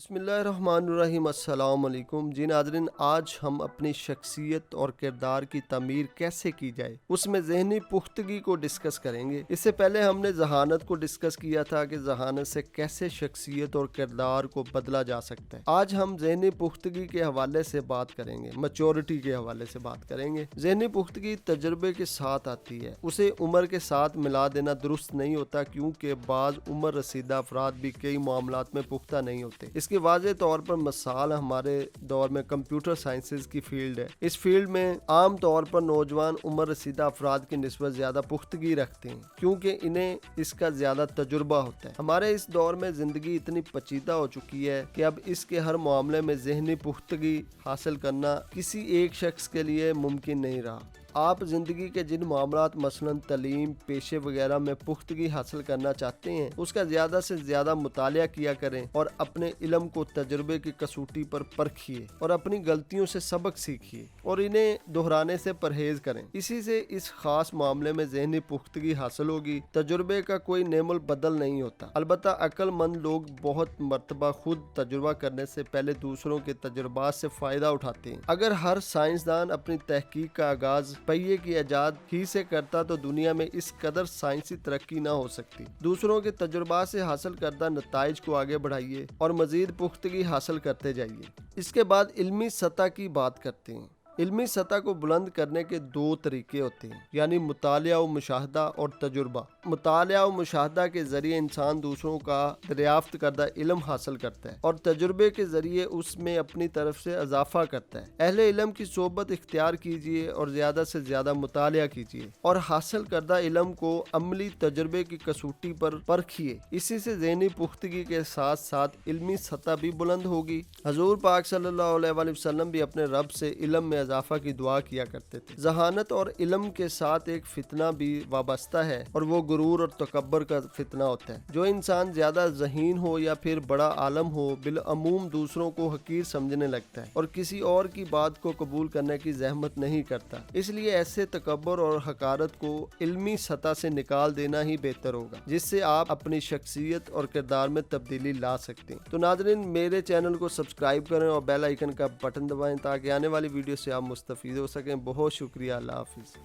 बिस्मिल्लाहिर्रहमानिर्रहीम। अस्सलाम वालेकुम। जी नाज़रीन, आज हम अपनी शख्सियत और किरदार की तमीर कैसे की जाए उसमें ज़हनी पुख्तगी को डिस्कस करेंगे। इससे पहले हमने जहानत को डिस्कस किया था कि जहानत से कैसे शख्सियत और किरदार को बदला जा सकता है। आज हम ज़हनी पुख्तगी के हवाले से बात करेंगे, मैच्योरिटी के हवाले से बात करेंगे। ज़हनी पुख्तगी तजुर्बे के साथ आती है, उसे उम्र के साथ मिला देना दुरुस्त नहीं होता, क्योंकि बाज़ उम्र रसीदा अफराद भी कई मामलात में पुख्ता नहीं होते। इसकी वाज़े तौर पर मिसाल हमारे दौर में कंप्यूटर साइंसेज की फील्ड है। इस फील्ड में आम तौर पर नौजवान उम्र रसीदा अफराद की निस्बत ज़्यादा पुख्तगी रखते हैं, क्योंकि इन्हें इसका ज़्यादा तजुर्बा होता है। हमारे इस दौर में ज़िंदगी इतनी पेचीदा हो चुकी है कि अब इसके हर मामले में ज़हनी पुख्तगी हासिल करना किसी एक शख्स के लिए मुमकिन नहीं रहा। आप ज़िंदगी के जिन मामलात मसलन तालीम, पेशे वगैरह में पुख्तगी हासिल करना चाहते हैं, उसका ज़्यादा से ज़्यादा मुतालिया किया करें और अपने इल्म को तजुर्बे की कसौटी पर परखिए और अपनी गलतियों से सबक सीखिए और इन्हें दोहराने से परहेज़ करें। इसी से इस ख़ास मामले में ज़हनी पुख्तगी हासिल होगी। तजुर्बे का कोई नेमुल बदल नहीं होता। अलबत्ता अक्लमंद लोग बहुत मरतबा खुद तजुर्बा करने से पहले दूसरों के तजुर्बात से फ़ायदा उठाते हैं। अगर हर साइंसदान अपनी तहकीक का आगाज़ पहिए की ईजाद ही से करता तो दुनिया में इस कदर साइंसी तरक्की ना हो सकती। दूसरों के तजुर्बात से हासिल करदा नताइज को आगे बढ़ाइए और मजीद पुख्तगी हासिल करते जाइए। इसके बाद इल्मी सतह की बात करते हैं। इल्मी सतह को बुलंद करने के दो तरीके होते हैं, यानी मुतालिया व मुशाहदा और तजुर्बा। मुतालिया व मुशाहदा के ज़रिए इंसान दूसरों का दरियाफ्त करदा इल्म हासिल करता है और तजुर्बे के ज़रिए उसमें अपनी तरफ से इजाफा करता है। अहले इल्म की सोबत इख्तियार कीजिए और ज़्यादा से ज़्यादा मुतालिया कीजिए और हासिल करदा इल्म को अमली तजुर्बे की कसौटी पर परखिए। इसी से ज़हनी पुख्तगी के साथ साथ इल्मी सतह भी बुलंद होगी। हजूर पाक सल्लल्लाहु अलैहि वसल्लम भी अपने रब से इल्म में इजाफा की दुआ किया करते थे। जहानत और इल्म के साथ एक फितना भी वाबस्ता है और वो गुरूर और तकब्बर का फितना होता है। जो इंसान ज्यादा ज़हीन हो या फिर बड़ा आलम हो, बिलअमूम दूसरों को हकीर समझने लगता है और किसी और की बात को कबूल करने की जहमत नहीं करता। इसलिए ऐसे तकब्बर और हकारत को इल्मी सतह से निकाल देना ही बेहतर होगा, जिससे आप अपनी शख्सियत और किरदार में तब्दीली ला सकते हैं। तो नाज़रीन, मेरे चैनल को सब्सक्राइब करें और बेल आइकन का बटन दबाएं ताकि आने वाली वीडियो से आप मुस्तफीद हो सकें। बहुत शुक्रिया। अल्लाह हाफिज़।